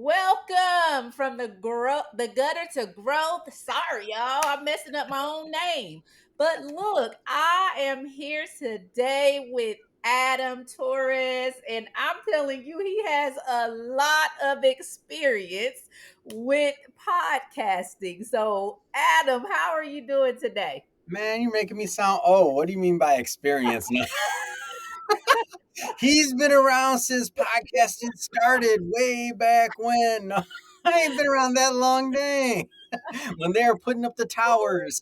Welcome from the gutter to growth. Sorry, y'all, I'm messing up my own name. But look, I am here today with Adam Torres, and I'm telling you, he has a lot of experience with podcasting. So, Adam, how are you doing today? Man, you're making me sound old. What do you mean by experience? No. He's been around since podcasting started way back when. No, I ain't been around that long, dang. When they were putting up the towers.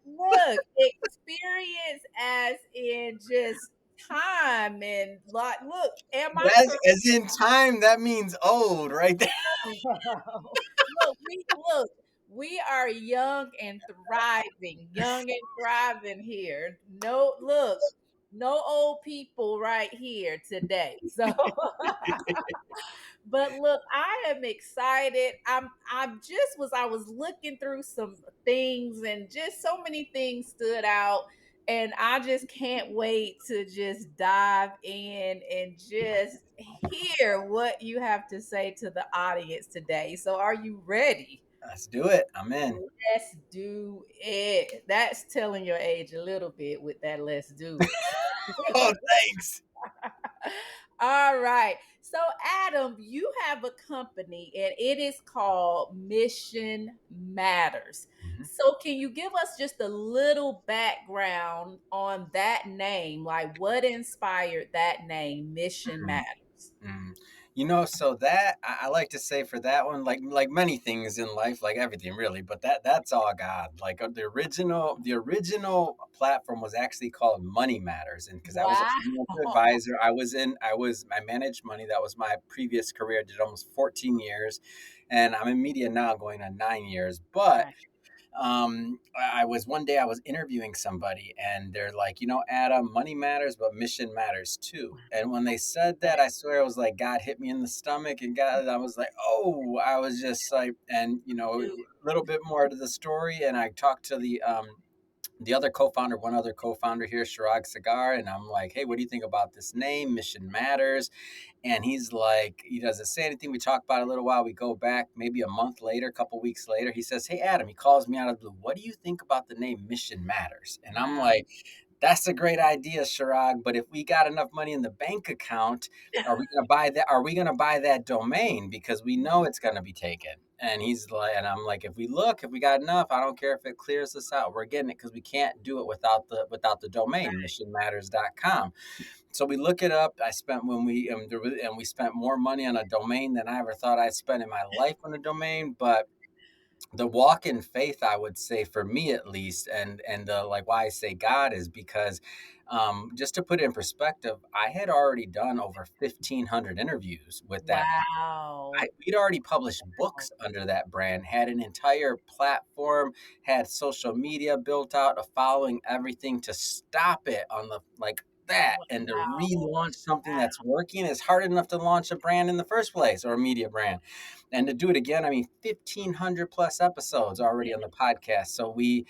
Look, experience as in just time and like, look, am I That's correct? as in time, that means old, right there. Look, we are young and thriving here. No, look, no old people right here today. So but look, I am excited. I was looking through some things and just so many things stood out. And I just can't wait to just dive in and just hear what you have to say to the audience today. So are you ready? Let's do it. I'm in. Let's do it. That's telling your age a little bit with that let's do Oh, it. thanks. All right. So, Adam, you have a company and it is called Mission Matters. Mhm. So, can you give us just a little background on that name? Like, what inspired that name, Mission Mhm. Matters? Mm. So that I like to say for that one, like many things in life, like everything really, but that's all God. Like the original platform was actually called Money Matters, and because I was a Wow. financial advisor, I managed money. That was my previous career. I did almost 14 years, and I'm in media now, going on 9 years. But Right. I was one day I was interviewing somebody and they're like, Adam, money matters, but mission matters too. And when they said that, I swear it was like God hit me in the stomach and God, I was like, oh, I was just like, and a little bit more to the story. And I talked to the other co-founder, one other co-founder here, Shirag Sagar, and I'm like, hey, what do you think about this name, Mission Matters? And he's like, he doesn't say anything. We talk about it a little while. We go back maybe a month later, a couple weeks later. He says, hey, Adam, he calls me out of the blue. What do you think about the name Mission Matters? And I'm Wow. like, that's a great idea, Shirag. But if we got enough money in the bank account, are we gonna buy that? Are we gonna buy that domain? Because we know it's gonna be taken. And he's like, and I'm like, if we got enough, I don't care if it clears us out. We're getting it because we can't do it without the domain, missionmatters.com. So we look it up. I spent when we and we spent more money on a domain than I ever thought I'd spend in my life on a domain. But the walk in faith, I would say, for me at least, and like why I say God is because, just to put it in perspective, I had already done over 1,500 interviews with that. Wow. We'd already published books under that brand, had an entire platform, had social media built out, a following, everything to stop it on the like that and to Wow. relaunch something that's working is hard enough to launch a brand in the first place or a media brand. And to do it again, I mean, 1,500 plus episodes already on the podcast. So we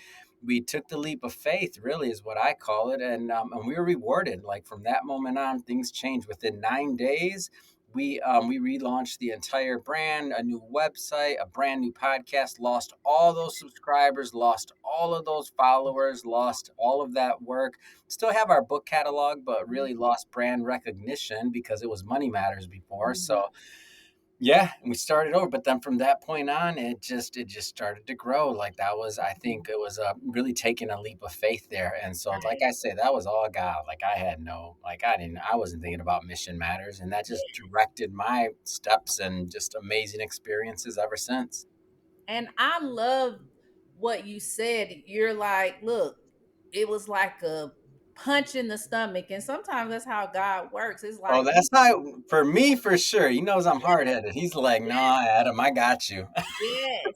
took the leap of faith, really, is what I call it, and we were rewarded. Like from that moment on, things changed within 9 days. We relaunched the entire brand, a new website, a brand new podcast. Lost all those subscribers, lost all of those followers, lost all of that work. Still have our book catalog, but really lost brand recognition because it was Money Matters before. Mhm. So yeah, and we started over, but then from that point on, it just started to grow. Like that was, I think, it was really taking a leap of faith there. And so, like Right. I say, that was all God. Like I wasn't thinking about Mission Matters, and that just directed my steps and just amazing experiences ever since. And I love what you said. You're like, look, it was like a punch in the stomach. And sometimes that's how God works. It's Oh, like that's he how for me for sure. He knows I'm hard headed. He's like, nah, Adam, I got you. yes.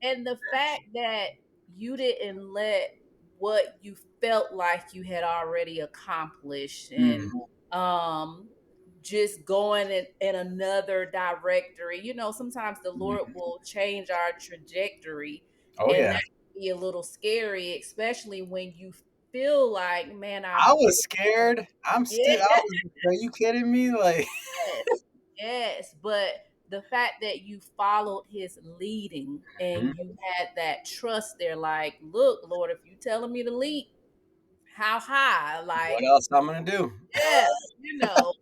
And the fact that you didn't let what you felt like you had already accomplished and Mm, um just going in another directory. You know, sometimes the Lord mm. will change our trajectory Oh and yeah, that can be a little scary, especially when you feel like, man, I've I was scared. I'm yeah, still. Are you kidding me? Like. yes, yes, but the fact that you followed his leading and Mhm. you had that trust there, like, look, Lord, if you telling me to leap, how high? What Like, else I'm gonna do? yeah, you know.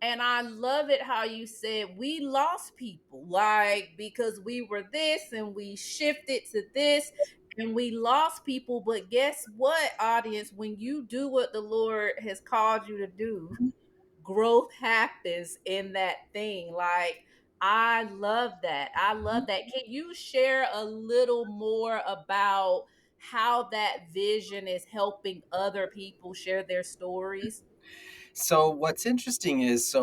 And I love it how you said we lost people, like, because we were this and we shifted to this and we lost people. But guess what, audience? When you do what the Lord has called you to do, growth happens in that thing. Like, I love that. I love that. Can you share a little more about how that vision is helping other people share their stories? So what's interesting is,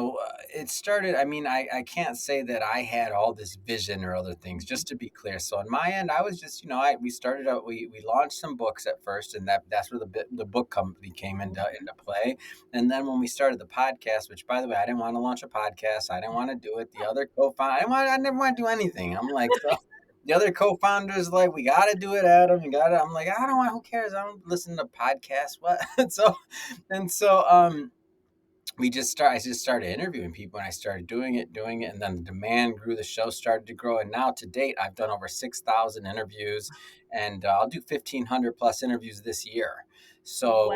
it started. I mean, I can't say that I had all this vision or other things. Just to be clear, so on my end, I was just, we started out. We launched some books at first, and that's where the book company came into play. And then when we started the podcast, which by the way, I didn't want to launch a podcast. I didn't want to do it. The other co-founder, I never want to do anything. I'm like, so the other co-founders like, we got to do it, Adam. You got to. I'm like, I don't want. Who cares? I don't listen to podcasts. What? So I just started interviewing people, and I started doing it, and then the demand grew, the show started to grow, and now to date I've done over 6,000 interviews, and I'll do 1,500 plus interviews this year. Wow.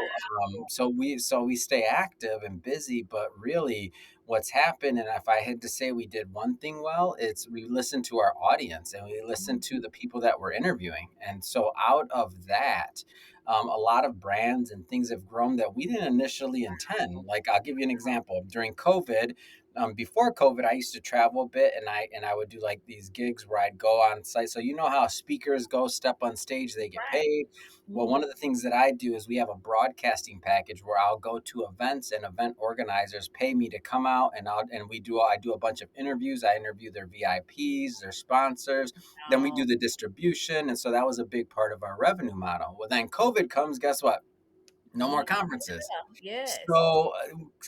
So we stay active and busy, but really what's happened, and if I had to say we did one thing well, it's we listened to our audience and we listened to the people that we're interviewing, and so out of that, a lot of brands and things have grown that we didn't initially intend. Like, I'll give you an example. During COVID, before COVID, I used to travel a bit, and I would do like these gigs where I'd go on site. So you know how speakers go step on stage, they get Right. paid. Well, Mhm. one of the things that I do is we have a broadcasting package where I'll go to events, and event organizers pay me to come out, and I do a bunch of interviews. I interview their VIPs, their sponsors, then we Oh, do the distribution. And so that was a big part of our revenue model. Well, then COVID comes, guess what? No more mm, conferences. yes. So,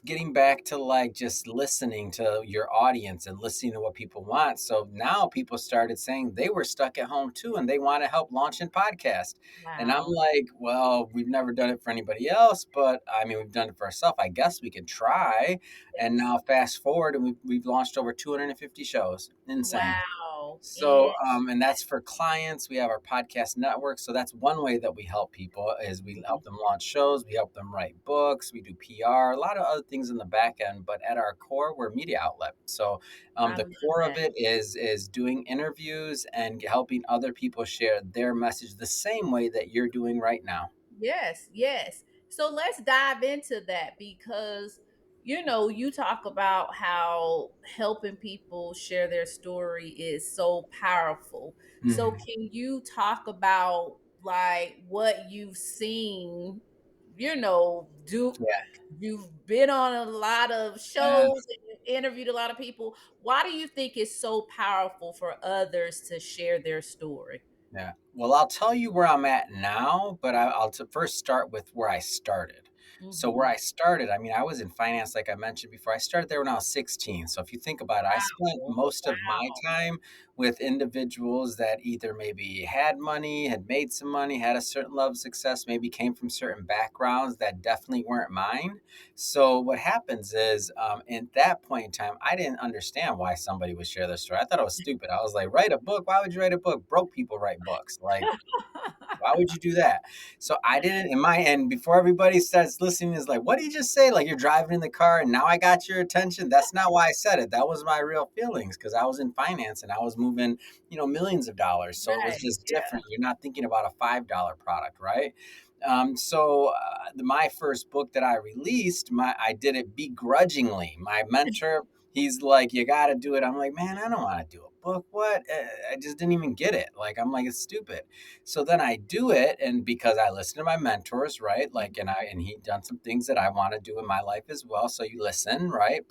getting back to like just listening to your audience and listening to what people want. So now people started saying they were stuck at home too, and they want to help launching podcasts. And I'm Wow. like, well, we've never done it for anybody else, but I mean, we've done it for ourselves. I guess we could try. And Yes. now fast forward, and we've launched over 250 shows. Insane. Wow. So, and that's for clients. We have our podcast network. So that's one way that we help people is we help them launch shows. We help them write books. We do PR, a lot of other things in the back end. But at our core, we're a media outlet. So I the love core of that. it is doing interviews and helping other people share their message the same way that you're doing right now. Yes, yes. So let's dive into that because you talk about how helping people share their story is so powerful. So Mhm. can you talk about like what you've seen, do Yeah. you've been on a lot of Yeah. shows and you've interviewed a lot of people. Why do you think it's so powerful for others to share their story? Yeah. Well, I'll tell you where I'm at now, but first start with where I started. So where Mhm. I started, I mean, I was in finance, like I mentioned before. I started there when I was 16. So if you think about it, I spent Wow. most of my Wow. time with individuals that either maybe had money, had made some money, had a certain level of success, maybe came from certain backgrounds that definitely weren't mine. So what happens is, at that point in time, I didn't understand why somebody would share their story. I thought it was stupid. I was like, write a book? Why would you write a book? Broke people write books. Like, why would you do that? So I didn't in my end before everybody starts listening is like, what did you just say? Like you're driving in the car and now I got your attention. That's not why I said it. That was my real feelings because I was in finance and I was moving, millions of dollars. So it was Right. just different. You're not thinking about a $5 product, right? My first book that I released, I did it begrudgingly. My mentor, he's like, "You got to do it." I'm like, "Man, I don't want to do a book. What? I just didn't even get it. Like, I'm like, it's stupid." So then I do it, and because I listen to my mentors, right? Like, and he done some things that I want to do in my life as well. So you listen, right?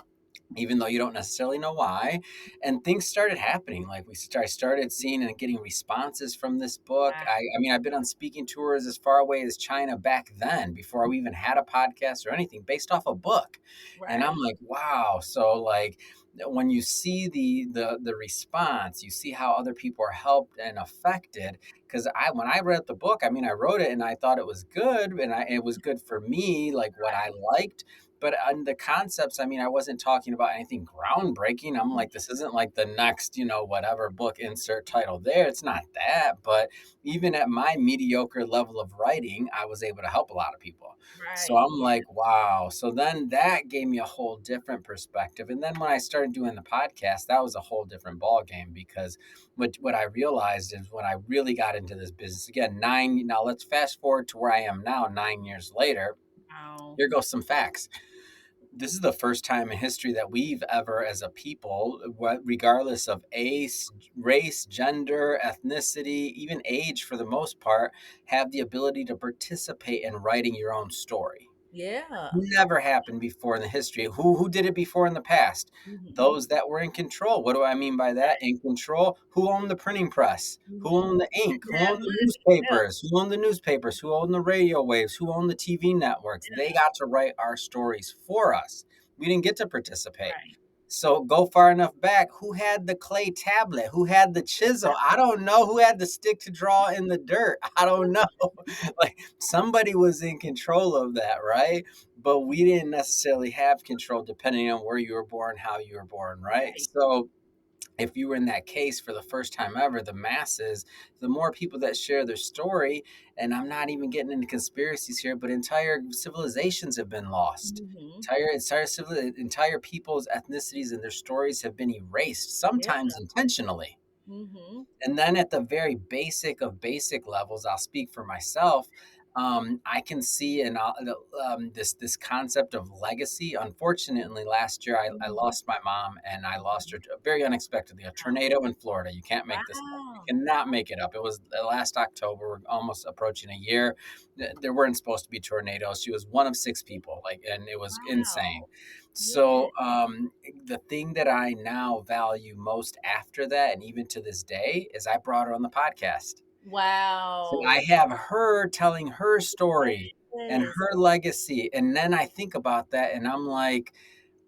Even though you don't necessarily know why. And things started happening. Like I started seeing and getting responses from this book. Wow. I mean, I've been on speaking tours as far away as China back then, before we even had a podcast or anything, based off a book. And I'm Right. like, wow. So like when you see the response, you see how other people are helped and affected. Because when I read the book, I mean, I wrote it and I thought it was good, and it was good for me, like what I liked, But on the concepts, I mean, I wasn't talking about anything groundbreaking. I'm like, this isn't like the next, whatever book, insert title there. It's not that. But even at my mediocre level of writing, I was able to help a lot of people. So Right. I'm like, wow. So then that gave me a whole different perspective. And then when I started doing the podcast, that was a whole different ball game, because what I realized is when I really got into this business again, now let's fast forward to where I am now, 9 years later. Wow. Here goes some facts. This is the first time in history that we've ever, as a people, regardless of race, gender, ethnicity, even age for the most part, have the ability to participate in writing your own story. Yeah. Never happened before in the history. Who did it before in the past? Mhm. Those that were in control. What do I mean by that? In control. Who owned the printing press? Who Mhm. owned the ink? Who That owned the money. Yeah. newspapers? Who owned the newspapers? Who owned the radio waves? Who owned the TV networks? They got to write our stories for us. We didn't get to participate. Right. So go far enough back. Who had the clay tablet? Who had the chisel? I don't know. Who had the stick to draw in the dirt? I don't know. Like, somebody was in control of that, right? But we didn't necessarily have control depending on where you were born, how you were born, right? Right. So if you were in that case for the first time ever, the masses, the more people that share their story, and I'm not even getting into conspiracies here, but entire civilizations have been lost. Mhm. Entire people's ethnicities and their stories have been erased, Yeah. sometimes intentionally. Mhm. And then at the very basic of basic levels, I'll speak for myself. I can see this concept of legacy. Unfortunately, last year I Mhm. lost my mom, and I lost her very unexpectedly. A tornado in Florida. You can't make this up. Wow. You cannot make it up. It was last October. We're almost approaching a year. There weren't supposed to be tornadoes. She was one of six people, and it was insane. Wow. Yeah. So the thing that I now value most after that, and even to this day, is I brought her on the podcast. So I Wow. have her telling her story and Yes. her legacy. And then I think about that and I'm like,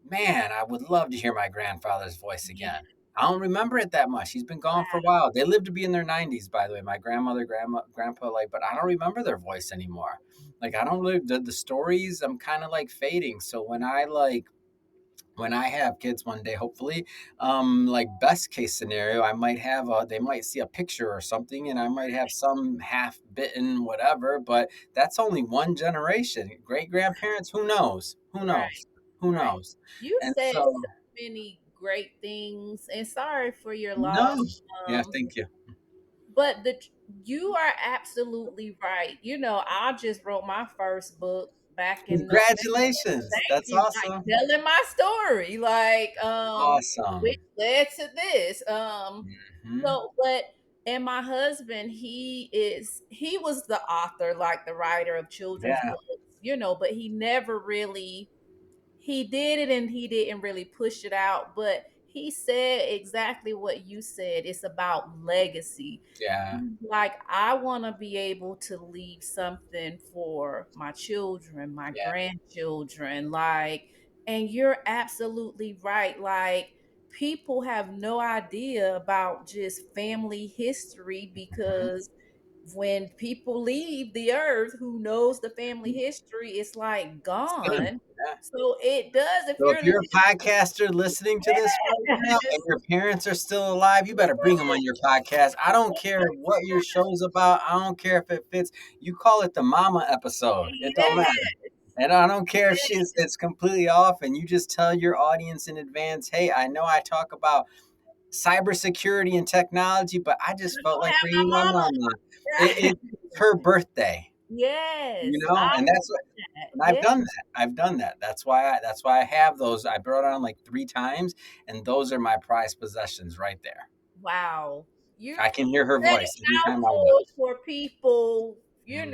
man, I would love to hear my grandfather's voice Yeah. again. I don't remember it that much. He's been gone for a while. They lived to be in their 90s, by the way. My grandmother, grandpa, like, but I don't remember their voice anymore. Like, I don't really, the stories, I'm kind of like fading. So when I have kids one day, hopefully, like best case scenario, I might have they might see a picture or something, and I might have some half bitten whatever. But that's only one generation. Great grandparents, who knows? Who Right. knows? Who Right. knows? You And said so, so many great things, and sorry for your loss. no, yeah, Um, thank you. but you are absolutely right. I just wrote my first book back in November. Congratulations, Thank that's you. Like awesome. telling my story, which Awesome. led to this. Hmm. But and my husband, he was the author, like the writer of children's Yeah, books, but he never really he did it and he didn't really push it out, but he said exactly what you said. It's about legacy. yeah, Like, I want to be able to leave something for my children, my yeah. grandchildren. And you're absolutely right. Like, people have no idea about just family history Mhm. because when people leave the earth, who knows the family history, it's like It's done. gone. Yeah. So it does if So if you're you're a listening. podcaster listening to this right now and Yes. your parents are still alive, you better bring them on your podcast. I don't care what your show's about. I don't care if it fits. You call it the mama episode. It don't Yes. matter. And I don't care if it's completely off and you just tell your audience in advance, hey, I know I talk about cybersecurity and technology, but I And just I felt don't like have bringing my my mama. mama. Right. It's her birthday, Yes. I and love that's what that. and I've Yeah. done that. I've done that. That's why I have those. I brought on like 3 times, and those are my prized possessions right there. Wow. You I can hear her set it voice every time I powerful watch. for people, Hmm.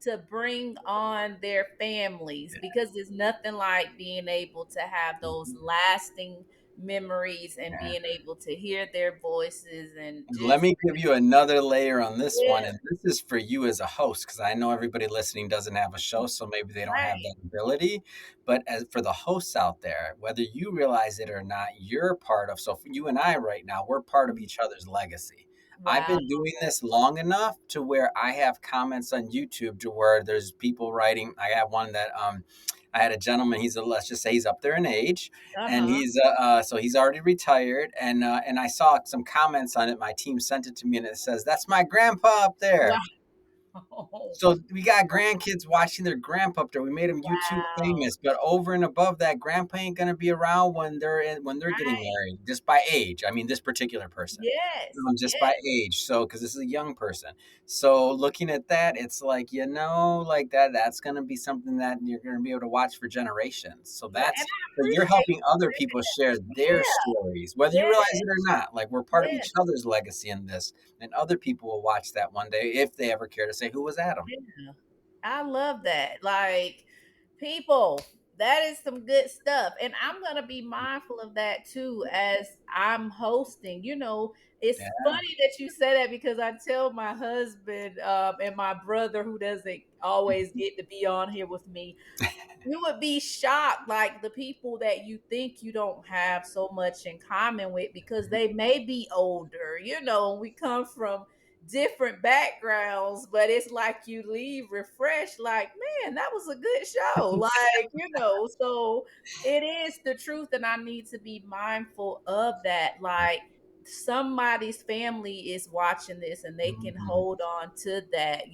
to bring on their families because there's nothing like being able to have those Yeah. lasting memories and Yeah. being able to hear their voices and Let just me give you another layer on this one, yeah, and this is for you as a host, because I know everybody listening doesn't have a show, so maybe they don't have right. that ability. But as for the hosts out there, whether you realize it or not, you're part of. So for you and I right now, we're part of each other's legacy. I've Wow. been doing this long enough to where I have comments on YouTube to where there's people writing. I have one that I had a gentleman. Let's just say he's up there in age, and Uh-huh. so he's already retired. And I saw some comments on it. My team sent it to me, and it says, "That's my grandpa up there." Wow. So we got grandkids watching their grandpa up there. We made them YouTube Wow. famous, but over and above that, grandpa ain't gonna be around when they're getting Right. married, just by age. I mean, this particular person, Yes. just by Yes. age. So because this is a young person, so looking at that, it's like like that's gonna be something that you're gonna be able to watch for generations. So Right. And that's I so you're appreciate helping other people share you. their Yeah. stories, whether you realize Yeah. it or not. Like we're part of Yeah. each other's legacy in this, and other people will watch that one day if they ever care to say who was Adam. Yeah. I love that. Like, people, that is some good stuff. And I'm going to be mindful of that too as I'm hosting. It's Yeah. funny that you say that because I tell my husband and my brother, who doesn't always get to be on here with me, you would be shocked, like the people that you think you don't have so much in common with because they may be older. We come from different backgrounds, but it's like you leave refreshed, like, man, that was a good show. Like, so it is the truth, and I need to be mindful of that. Like, somebody's family is watching this and they can Mhm. hold on to that.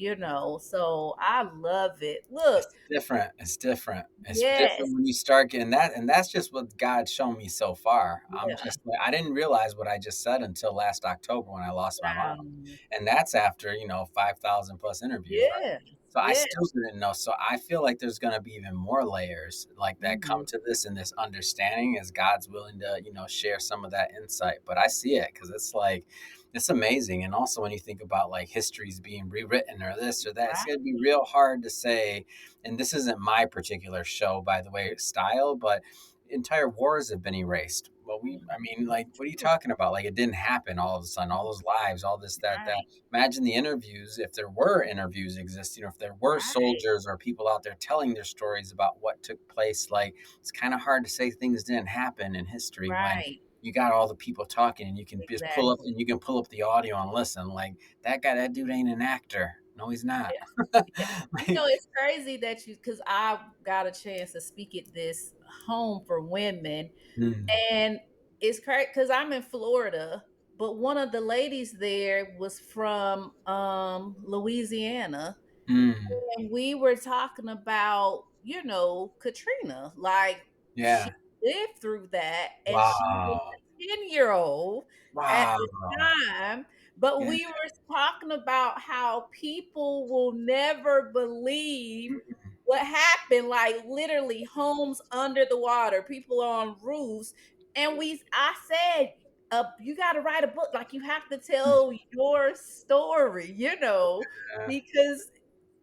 So I love it. Look, It's different. It's different. It's yes. different when you start getting that, and that's just what God's shown me so far. I'm Yeah. just like I didn't realize what I just said until last October when I lost my mom, Wow. and that's after 5,000 plus interviews, right? Yeah. So I Yeah. still didn't know. So I feel like there's gonna be even more layers like that come Mhm. to this and this understanding as God's willing to share some of that insight. But I see it because it's like it's amazing. And also when you think about like histories being rewritten or this or that, it's Right. gonna be real hard to say. And this isn't my particular show, by the way, style, but entire wars have been erased. Well, I Mhm. mean, like, what are you True. talking about? Like, it didn't happen all of a sudden, all Mhm. those lives, all this, that. Right. Imagine the interviews, if there were interviews existing, or if there were Right. soldiers or people out there telling their stories about what took place. Like, it's kind of hard to say things didn't happen in history when Right. you got all the people talking and you can just pull up Exactly. and you can pull up the audio and listen. Like, that dude ain't an actor. No, he's not. Yeah. Yeah. It's crazy that because I got a chance to speak at this home for women, Mm, and it's crazy because I'm in Florida, but one of the ladies there was from Louisiana. mm, And we were talking about, Katrina. Like, she yeah. lived through that and she was Wow. a 10-year-old at Wow. the time. But Yeah. we were talking about how people will never believe Mm, what happened. Like, literally, homes under the water, people on roofs. And I said, you got to write a book. Like, you have to mm, tell your story, yeah, because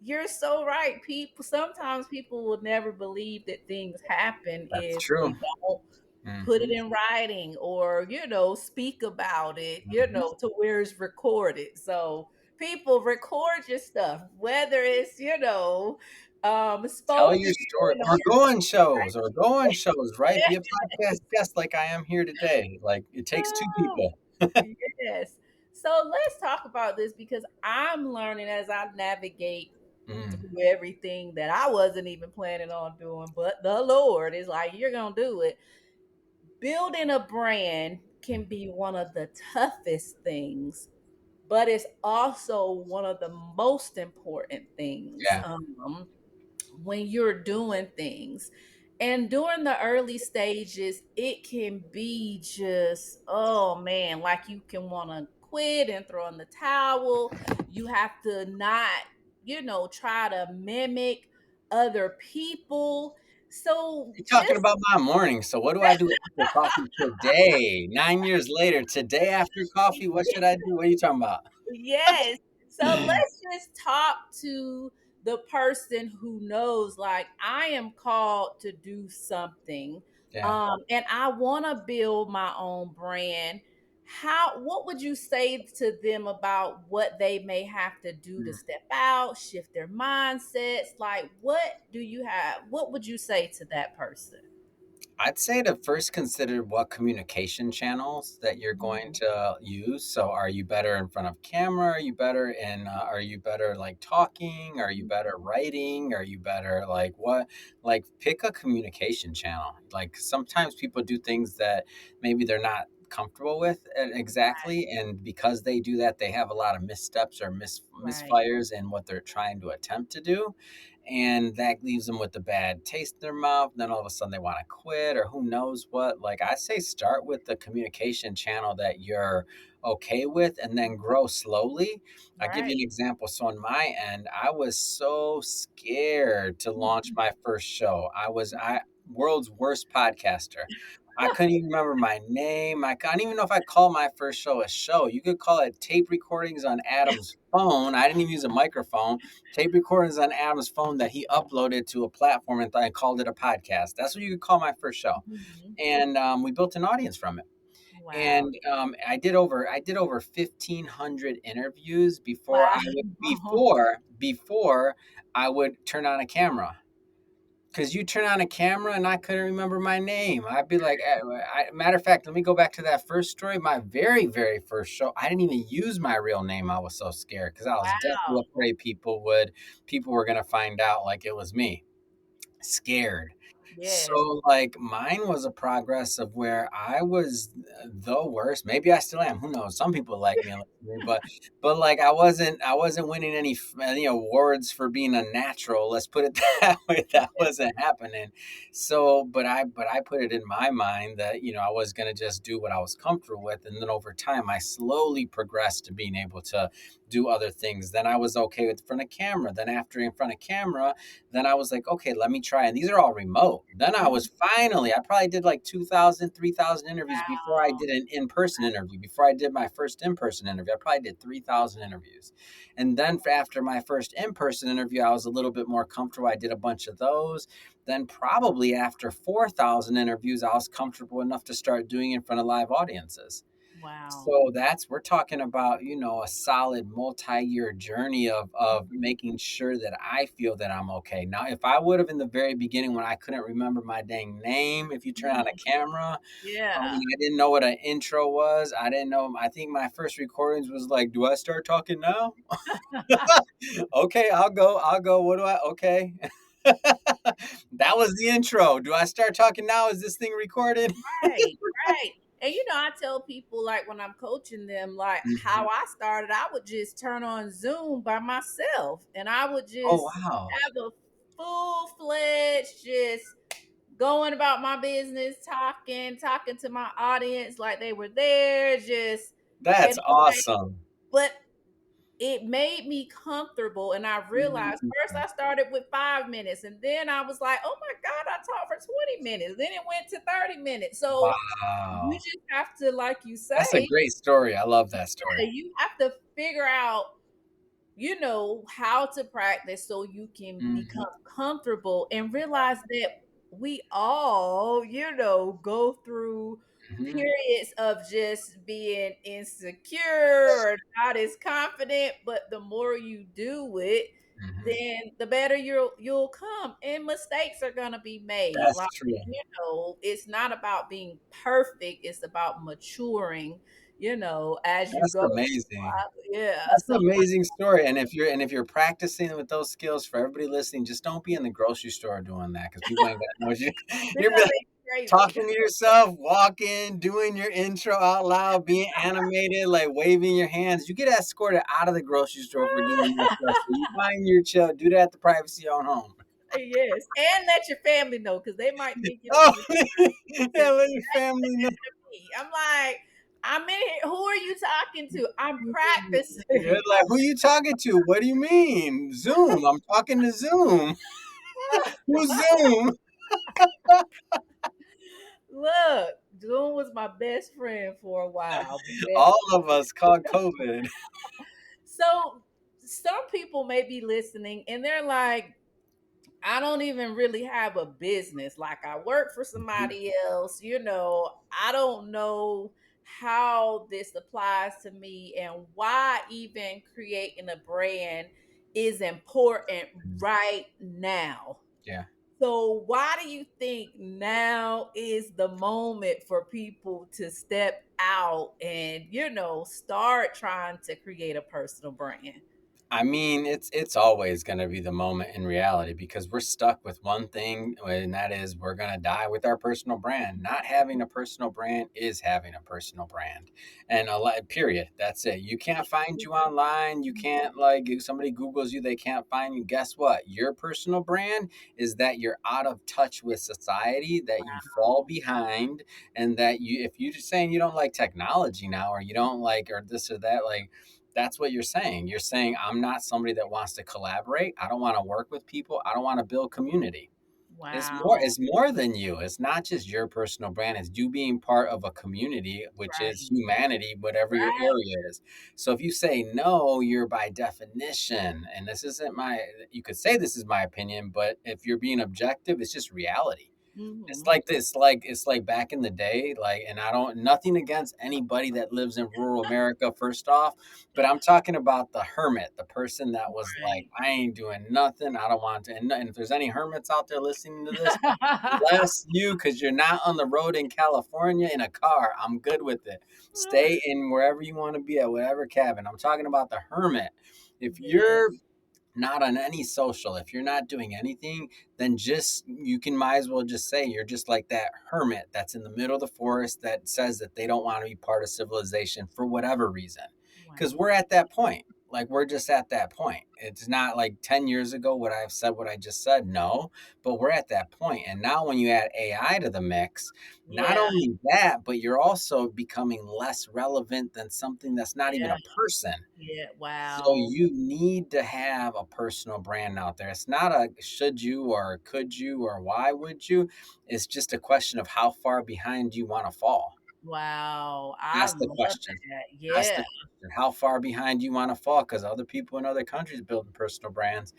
you're so right. Sometimes people will never believe that things happen that's if true. they don't put it Mhm, in writing or, speak about it, mhm. to where it's recorded. So people record your stuff, whether it's, Tell your spoken story or or go on shows, right? Be a podcast guest like I am here today. Like, it takes 2 Oh, people. yes. So let's talk about this because I'm learning as I navigate Mm, through everything that I wasn't even planning on doing, but the Lord is like, you're going to do it. Building a brand can mm, be one of the toughest things, but it's also one of the most important things. yeah, When you're doing things. And during the early stages, it can be just, oh man, like you can want to quit and throw in the towel. You have to not, try to mimic other people. So you're talking just about my morning, so what do I do after coffee today? 9 years later, today after coffee, what should I do? What are you talking about? yes. So let's just talk to the person who knows, like, I am called to do something. Yeah. And I want to build my own brand. What would you say to them about what they may have to do to Mm. step out, shift their mindsets? Like, what would you say to that person? I'd say to first consider what communication channels that you're going Mhm. to use. So, are you better in front of camera? Are you better are you better like talking? Are you better writing? Are you better like what? Like, pick a communication channel. Like, sometimes people do things that maybe they're not comfortable with exactly. And because they do that, they have a lot of missteps or Right, misfires in what they're trying to attempt to do, and that leaves them with a bad taste in their mouth. Then all of a sudden they want to quit or who knows what. Like, I say, start with the communication channel that you're okay with and then grow slowly. I'll give you right. an example. So on my end, I was so scared to launch Mhm. my first show. I world's worst podcaster. I couldn't even remember my name. I don't even know if I called my first show a show. You could call it tape recordings on Adam's phone. I didn't even use a microphone. Tape recordings on Adam's phone that he uploaded to a platform, and I called it a podcast. That's what you could call my first show. Mhm. And we built an audience from it. Wow. And I did over 1,500 interviews Wow. before I would turn on a camera. Because you turn on a camera and I couldn't remember my name. I'd be like, matter of fact, let me go back to that first story. My very, very first show, I didn't even use my real name. I was so scared because I was definitely Wow. afraid people were going to find out like it was me. Scared. Yes. So, like, mine was a progress of where I was the worst. Maybe I still am. Who knows? Some people like me, and listen to me, but like I wasn't winning any awards for being a natural. Let's put it that way. That wasn't happening. So, but I put it in my mind that I was gonna just do what I was comfortable with, and then over time I slowly progressed to being able to do other things. Then I was okay with in front of camera. Then after in front of camera, then I was like, okay, let me try. And these are all remote. Then I probably did like 2,000, 3,000 interviews before I Wow. did an in person interview. Before I did my first in person interview, I probably did 3,000 interviews. And then after my first in person interview, I was a little bit more comfortable. I did a bunch of those. Then, probably after 4,000 interviews, I was comfortable enough to start doing it in front of live audiences. Wow. So we're talking about, a solid multi-year journey of making sure that I feel that I'm okay. Now, if I would have in the very beginning when I couldn't remember my dang name, if you turn on a Mhm. camera, Yeah. I didn't know what an intro was. I didn't know. I think my first recordings was like, "Do I start talking now?" Okay, I'll go. What do I? Okay. That was the intro. Do I start talking now? Is this thing recorded? Right, right. And I tell people like when I'm coaching them, like how Mhm. I started, I would just turn on Zoom by myself and I would Oh just wow. have a full-fledged just going about my business, talking to my audience like they were there, just That's and I'm like, awesome. but it made me comfortable, and I realized first Mhm. I started with 5 minutes, and then I was like, "Oh my god, I talked for 20 minutes." Then it went to 30 minutes. So, you Wow. just have to, like you That's a say, great story. I love that story. you have to figure out, how to practice so you can Mhm, become comfortable and realize that we all, go through mhm, periods of just being insecure or not as confident, but the more you do it, mhm. then the better you'll come. And mistakes are gonna be made. That's Like, true. it's not about being perfect, it's about maturing, as you That's go. amazing. Yeah. That's So an amazing story, and if you're practicing with those skills for everybody listening, just don't be in the grocery store doing that because people ain't got no you they're you'll be gonna like think you're crazy. talking to yourself, walking, doing your intro out loud, being animated, like waving your hands. You get escorted out of the grocery store for doing that stuff. So you find your chill, do that at the privacy of your own home. Yes, and let your family know because they might think you're Oh, crazy. yeah, let your family know. I'm like, "I'm in here. Who are you talking to? I'm You're practicing." like, "Who you talking to? What do you mean? Zoom. I'm talking to Zoom. Who's Zoom?" Look, June was my best friend for a while. Best. All of us caught COVID. So, some people may be listening and they're like, I don't even really have a business. Like I work for somebody else, I don't know how this applies to me and why even creating a brand is important right now. Yeah. So why do you think now is the moment for people to step out and, start trying to create a personal brand? I mean, it's always going to be the moment in reality because we're stuck with one thing, and that is we're going to die with our personal brand. Not having a personal brand is having a personal brand, and a lot. Period. That's it. You can't find you online. You can't like if somebody Googles you, they can't find you. Guess what? Your personal brand is that you're out of touch with society, that you fall behind, and that you if you're just saying you don't like technology now, or you don't like or this or that, like that's what you're saying. You're saying, I'm not somebody that wants to collaborate. I don't want to work with people. I don't want to build community. Wow. It's more than you. It's not just your personal brand. It's you being part of a community, which is Right. humanity, whatever your Right. area is. So if you say no, you're by definition, and this isn't my, you could say this is my opinion, but if you're being objective, it's just reality. It's Hmm. like this, like it's like back in the day, like, and I don't nothing against anybody that lives in rural America, first off, but I'm talking about the hermit, the person that was like, Right. I ain't doing nothing, I don't want to. And if there's any hermits out there listening to this, bless you, because you're not on the road in California in a car. I'm good with it. Stay in wherever you want to be at, whatever cabin. I'm talking about the hermit. If Yeah. you're not on any social, if you're not doing anything, then just you can might as well just say you're just like that hermit that's in the middle of the forest that says that they don't want to be part of civilization for whatever reason. Because Wow. we're at that point. Like we're just at that point. It's not like 10 years ago what I've said, what I just said. No, but we're at that point. And now when you add AI to the mix, not Yeah. only that, but you're also becoming less relevant than something that's not even Yeah. a person. Yeah. So Wow. you need to have a personal brand out there. It's not a should you or could you or why would you. It's just a question of how far behind you want to fall. Wow. I That's the love question. that. That's Yeah. the question. How far behind you want to fall? Because other people in other countries building personal brands.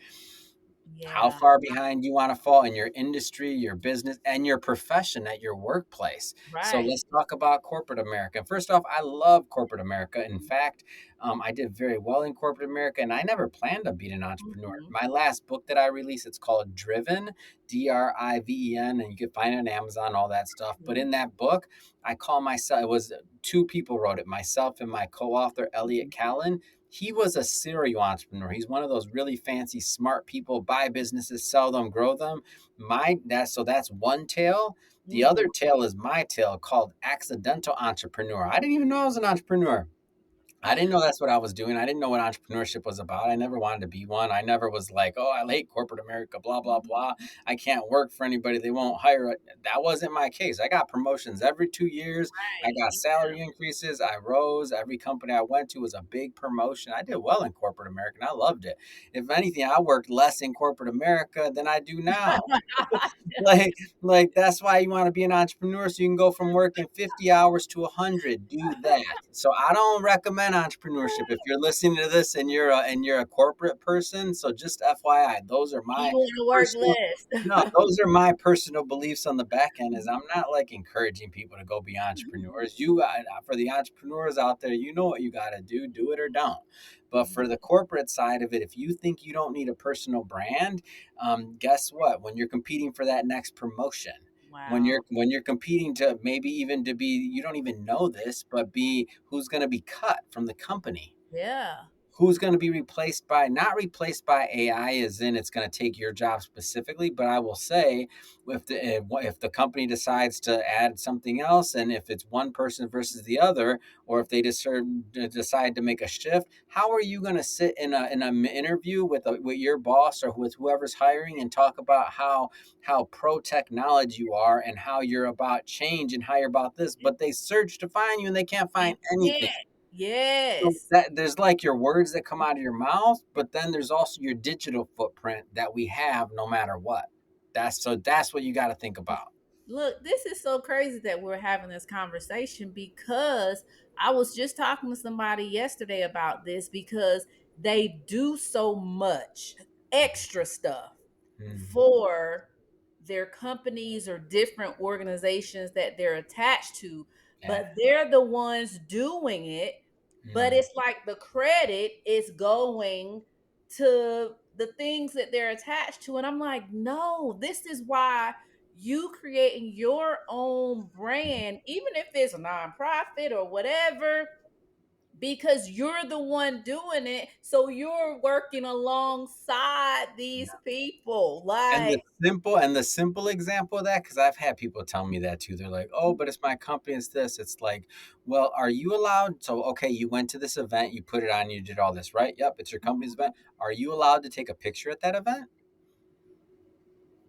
How Yeah. far behind you want to fall in your industry, your business, and your profession at your workplace. So Right. let's talk about corporate America. First off, I love corporate America. In fact, I did very well in corporate America, and I never planned to be an entrepreneur. Mhm. My last book that I released, it's called Driven, Driven, and you can find it on Amazon, all that stuff. But Mhm. in that book, I call myself, it was two people wrote it, myself and my co-author, Elliot Mhm. Callan. He was a serial entrepreneur. He's one of those really fancy, smart people, buy businesses, sell them, grow them. So that's one tale. The Mhm. other tale is my tale called Accidental Entrepreneur. I didn't even know I was an entrepreneur. I didn't know that's what I was doing. I didn't know what entrepreneurship was about. I never wanted to be one. I never was like, oh, I hate corporate America, blah, blah, Mhm. blah. I can't work for anybody. They won't hire. That wasn't my case. I got promotions every 2 years. I got Right. salary increases. I rose. Every company I went to was a big promotion. I did well in corporate America and I loved it. If anything, I worked less in corporate America than I do now. like like that's why you want to be an entrepreneur so you can go from working 50 hours to 100. Do that. So I don't recommend entrepreneurship if you're listening to this and you're a corporate person. So just FYI, those are You my wanna work personal no, less. those are my personal beliefs on the back end. Is I'm not like encouraging people to go be Mhm. entrepreneurs. For the entrepreneurs out there, you know what you got to do. Do it or don't. But Mhm. for the corporate side of it, if you think you don't need a personal brand, guess what? When you're competing for that next promotion, Wow. when you're competing to maybe even to be, you don't even know this, but be who's going to be cut from the company, Yeah. who's going to be replaced by not replaced by AI as in it's going to take your job specifically, but I will say if the company decides to add something else and if it's one person versus the other or if they decide to make a shift, how are you going to sit in an interview with your boss or with whoever's hiring and talk about how pro technology you are and how you're about change and how you're about this, but they search to find you and they can't You find anything. can't. So Yes. that there's like your words that come out of your mouth, but then there's also your digital footprint that we have no matter what. That's what you got to think about. Look, this is so crazy that we're having this conversation because I was just talking to somebody yesterday about this because they do so much extra stuff Mhm. for their companies or different organizations that they're attached to, Yeah. but they're the ones doing it. But Mm. it's like the credit is going to the things that they're attached to. And I'm like, no, this is why you creating your own brand, even if it's a nonprofit or whatever, because you're the one doing it. So you're working alongside these people. And Like, the simple example of that, because I've had people tell me that too. They're like, "Oh, but it's my company, it's this." It's like, well, are you allowed? So, okay, you went to this event, you put it on, you did all this, right? Yep, it's your company's event. Are you allowed to take a picture at that event?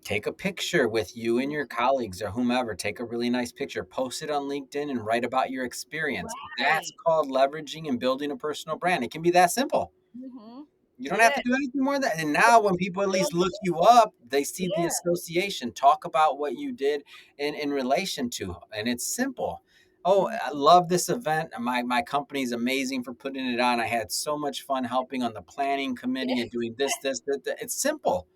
Take a picture with you and your colleagues or whomever. Take a really nice picture, post it on LinkedIn, and write about your experience. That's right. called leveraging and building a personal brand. It can be that simple. Hmm. You don't have Yeah. to do anything more than that. And now when people at least look you up, they see the Yeah. association. Talk about what you did in relation to. And it's simple. Oh, Mhm. I love this event. My company's amazing for putting it on. I had so much fun helping on the planning committee and doing this, that, that. It's simple.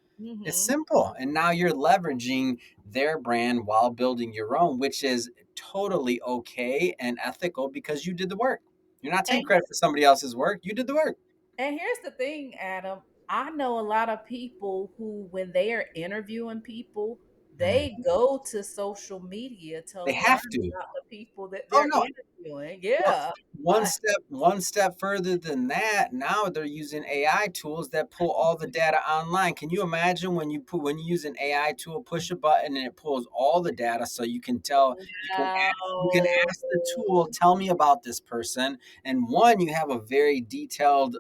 It's Hmm. simple. And now you're leveraging their brand while building your own, which is totally okay and ethical because you did the work. You're not taking And credit for somebody else's work. You did the work. And here's the thing, Adam. I know a lot of people who, when they are interviewing people, they Mhm. go to social media to They learn have to. about the people that Oh, they're no. interviewing. Well, Yeah. one step further than that, now they're using AI tools that pull all the data online. Can you imagine when you use an AI tool, push a button and it pulls all the data so you can tell you can Wow. ask the tool, tell me about this person. And one, you have a very detailed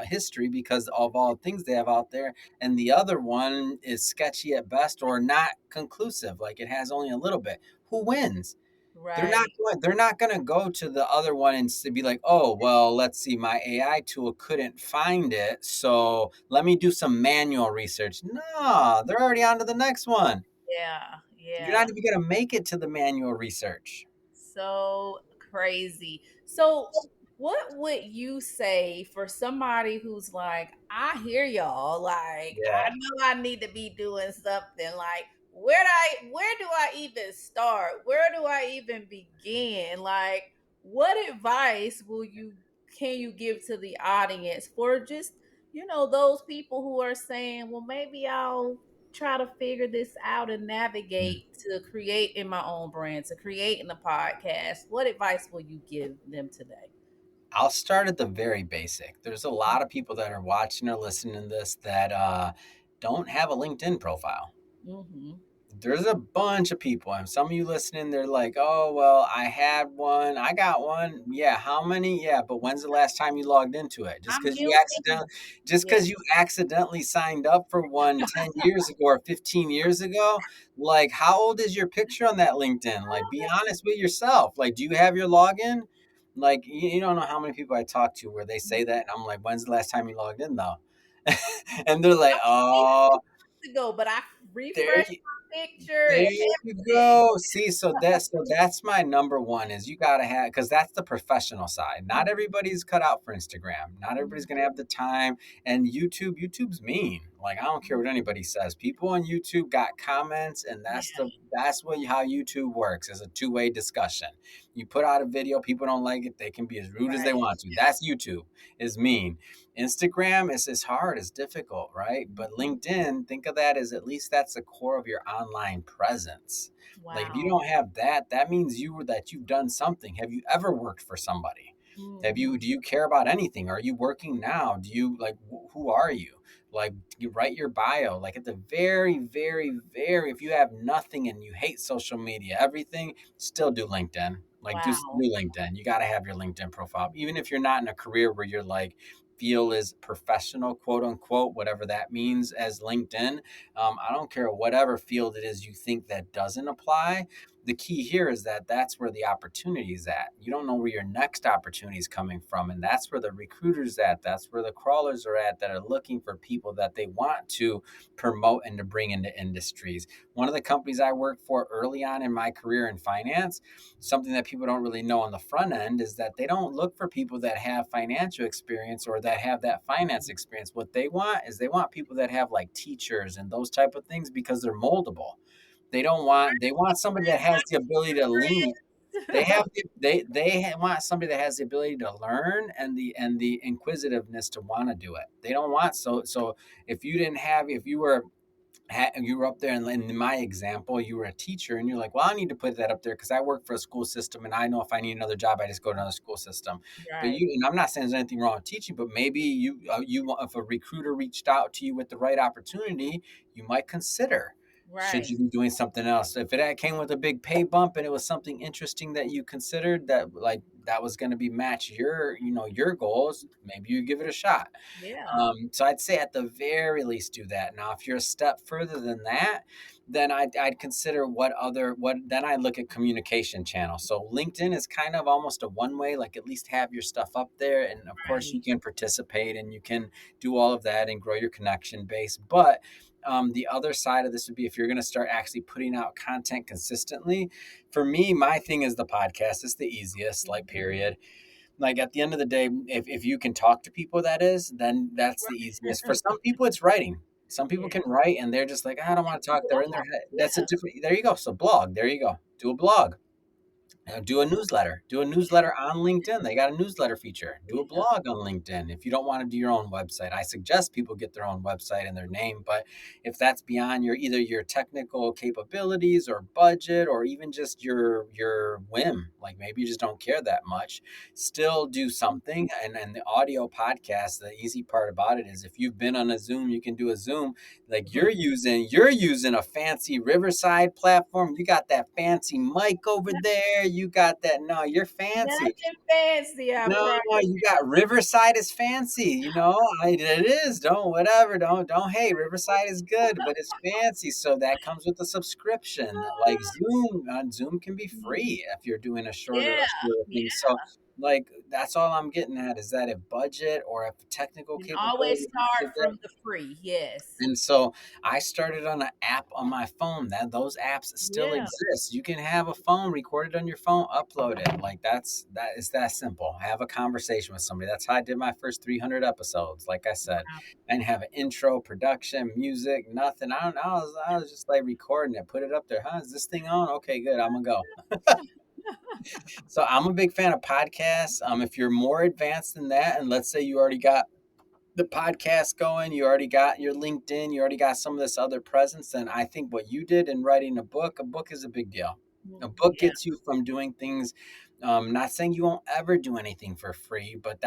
history because of all the things they have out there. And the other one is sketchy at best or not conclusive, like it has only a little bit. Who wins? Right. They're not going to go to the other one and be like, "Oh, well, let's see, my AI tool couldn't find it, so let me do some manual research." No, they're already on to the next one. Yeah. You're not Yeah. even going to make it to the manual research. So crazy. So, what would you say for somebody who's like, I hear y'all, like, I Yeah. know I need to be doing something. Like, where do I even start? Where do I even begin? Like, what advice will you can you give to the audience for just, those people who are saying, well, maybe I'll try to figure this out and Mm. navigate to create in my own brand, to create in the podcast. What advice will you give them today? I'll start at the very basic. There's a lot of people that are watching or listening to this that don't have a LinkedIn profile. Mm-hmm. There's a bunch of people, and some of you listening, they're like, "Oh, well, I had one, I got one." Yeah, how many? Yeah, but when's the last time you logged into it? I'm guilty. Just Yeah. because you accidentally signed up for one 10 years ago or 15 years ago, like, how old is your picture on that LinkedIn? Like, be honest with yourself. Like, do you have your login? Like, you don't know how many people I talk to where they say that, and I'm like, "When's the last time you logged in, though?" And they're like, "Oh, To go, but I there refreshed my picture there and you everything. go. See, so that's my number one is you gotta have because that's the professional side. Not everybody's cut out for Instagram. Not everybody's gonna have the time. And YouTube's mean. Like I don't care what anybody says. People on YouTube got comments, and Yeah, that's what how YouTube works is a two-way discussion. You put out a video, people don't like it, they can be as rude as they right. want to. That's YouTube is mean. Instagram is hard, it's difficult, right? But LinkedIn, think of that as at least that's the core of your online presence. Like if you Wow. don't have that, that means that you've done something. Have you ever worked for somebody? Hmm. Do you care about anything? Are you working now? Do you like who are you? Like you write your bio. Like at the very, very, very if you have nothing and you hate social media, everything, still do LinkedIn. Like Wow. do LinkedIn. You got to have your LinkedIn profile. Even if you're not in a career where you're like feel is professional, quote unquote, whatever that means as LinkedIn. I don't care whatever field it is you think that doesn't apply. The key here is that that's where the opportunity is at. You don't know where your next opportunity is coming from. And that's where the recruiters at. That's where the crawlers are at that are looking for people that they want to promote and to bring into industries. One of the companies I worked for early on in my career in finance, something that people don't really know on the front end is that they don't look for people that have financial experience or that have that finance experience. What they want is they want people that have like teachers and those type of things because they're moldable. They don't want they want somebody that has the ability to lean. Want somebody that has the ability to learn and the inquisitiveness to want to do it. They don't want so if you didn't have if you were up there, and in my example, you were a teacher, and you're like, well, I need to put that up there because I work for a school system, and I know if I need another job, I just go to another school system. But Right. you, and I'm not saying there's anything wrong with teaching, but maybe if a recruiter reached out to you with the right opportunity, you might consider. Should Right. you be doing something else? If it came with a big pay bump and it was something interesting that you considered that was going to be match your goals, maybe you give it a shot. Yeah. So I'd say at the very least do that. Now, if you're a step further than that, then I'd consider then I look at communication channels. So LinkedIn is kind of almost a one way, like at least have your stuff up there. And of course you Right. can participate and you can do all of that and grow your connection base. But the other side of this would be if you're going to start actually putting out content consistently. For me, my thing is the podcast. It's the easiest, like, Mhm. period. Like, at the end of the day, if you can talk to people, then that's the easiest. For some people, it's writing. Some people Yeah. can write and they're just like, I don't want to talk. They're in their Blog. head. That's a Yeah. different, there you go. So blog, there you go. Do a blog. Do a newsletter. Do a newsletter on LinkedIn. They got a newsletter feature. Do a Yeah. blog on LinkedIn. If you don't want to do your own website, I suggest people get their own website and their name. But if that's beyond either your technical capabilities or budget or even just your whim, like maybe you just don't care that much, still do something. And the audio podcast, the easy part about it is if you've been on a Zoom, you can do a Zoom. Like you're using a fancy Riverside platform. You got that fancy mic over there. You got that. No, you're fancy. Nothing fancy, I No, promise. you got Riverside is fancy. It is. Don't whatever. Don't. Hey, Riverside is good, but it's fancy, so that comes with a subscription. Like Zoom can be free if you're doing Yeah. a shorter Yeah. thing. So, like, that's all I'm getting at is that if budget or if technical And always capability start is there. from the free. Yes. And so I started on an app on my phone. That those apps still Yeah. exist. You can have a phone, record it on your phone, upload it. Like that is that simple. Have a conversation with somebody. That's how I did my first 300 episodes. Like I said, I didn't have an intro, production, music, nothing. I don't know. I was just like recording it, put it up there. Huh? Is this thing on? Okay, good. I'm gonna go. So I'm a big fan of podcasts. If you're more advanced than that, and let's say you already got the podcast going, you already got your LinkedIn, you already got some of this other presence, then I think what you did in writing a book is a big deal. A book Yeah. gets you from doing things. Not saying you won't ever do anything for free, but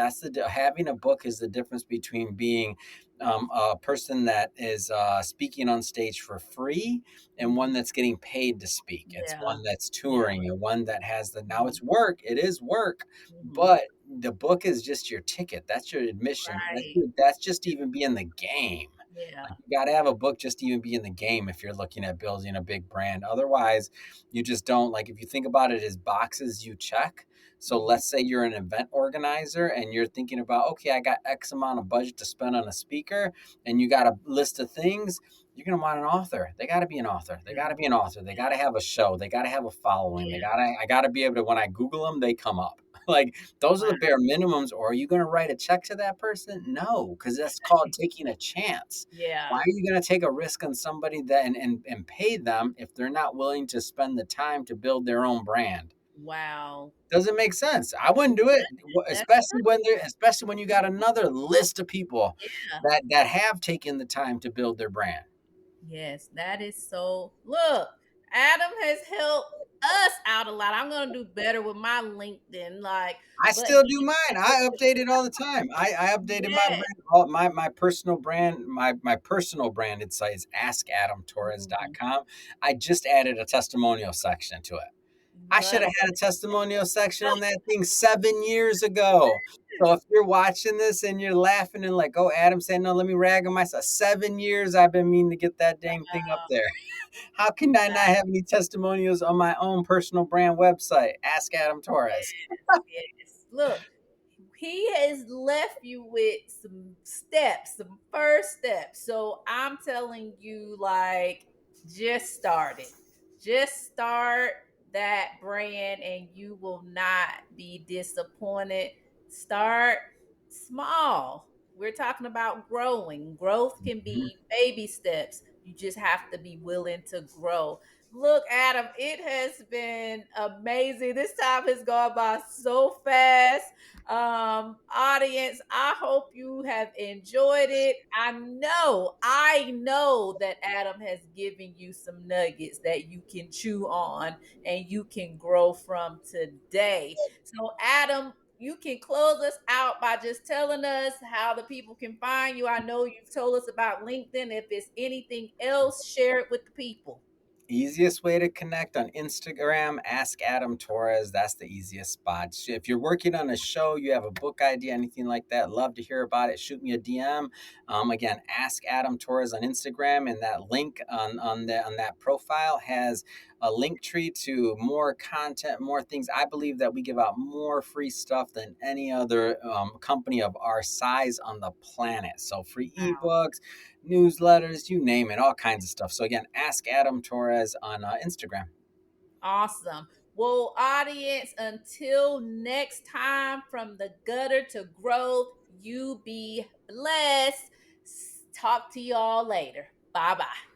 having a book is the difference between being a person that is speaking on stage for free and one Mhm. that's getting paid to speak. It's Yeah. one that's Yeah. touring and one that has now Mhm. it's work. It is work, Mhm. but the book is just your ticket. That's your admission. Right. That's just even be in the game. Yeah. Like, you got to have a book just to even be in the game if you're looking at building a big brand. Otherwise, you just don't. Like, if you think about it as boxes you check. So Mhm. let's say you're an event organizer and you're thinking about, okay, I got X amount of budget to spend on a speaker, and you got a list of things. You're gonna want an author. They got to be an author. They got Yeah. to be an author. They got to have a show. They got to have a following. Yeah. I got to be able to, when I Google them, they come up. Like, those are the Wow. bare minimums. Or are you going to write a check to that person? No, because that's called taking a chance. Why Yeah. are you going to take a risk on somebody that and pay them if they're not willing to spend the time to build their own brand? Wow. Doesn't make sense. I wouldn't do it, That's especially when you got another list of people yeah. that have taken the time to build their brand. Yes, that is so. Look, Adam has helped us out a lot. I'm gonna do better with my LinkedIn, like, I but still do mine. I update it all the time. I updated my yeah. brand, my personal brand, my personal branded site is Mhm. askadamtorres.com. I just added a testimonial section to it. I should Love have had a testimonial section on that thing 7 years ago. So if you're watching this and you're laughing and like, oh, Adam said, no, let me rag on myself. 7 years I've been meaning to get that dang thing up there. How can I not have any testimonials on my own personal brand website? Ask Adam Torres. yes. Look, he has left you with some steps, some first steps. So I'm telling you, like, just start it. Just start that brand and you will not be disappointed. Start small. We're talking about growing. Growth can Mhm. be baby steps. You just have to be willing to grow. Look, Adam, it has been amazing. This time has gone by so fast. Audience, I hope you have enjoyed it. I know that Adam has given you some nuggets that you can chew on and you can grow from today. So, Adam, you can close us out by just telling us how the people can find you. I know you've told us about LinkedIn. If it's anything else, share it with the people. Easiest way to connect on Instagram, ask Adam Torres. That's the easiest spot. So if you're working on a show, you have a book idea, anything like that, love to hear about it. Shoot me a DM. Again, ask Adam Torres on Instagram, and that link on that profile has a link tree to more content, more things. I believe that we give out more free stuff than any other company of our size on the planet. So free ebooks, newsletters, you name it, all kinds of stuff. So again, ask Adam Torres on Instagram. Awesome. Well, audience, until next time, from the gutter to growth, you be blessed. Talk to y'all later. Bye bye.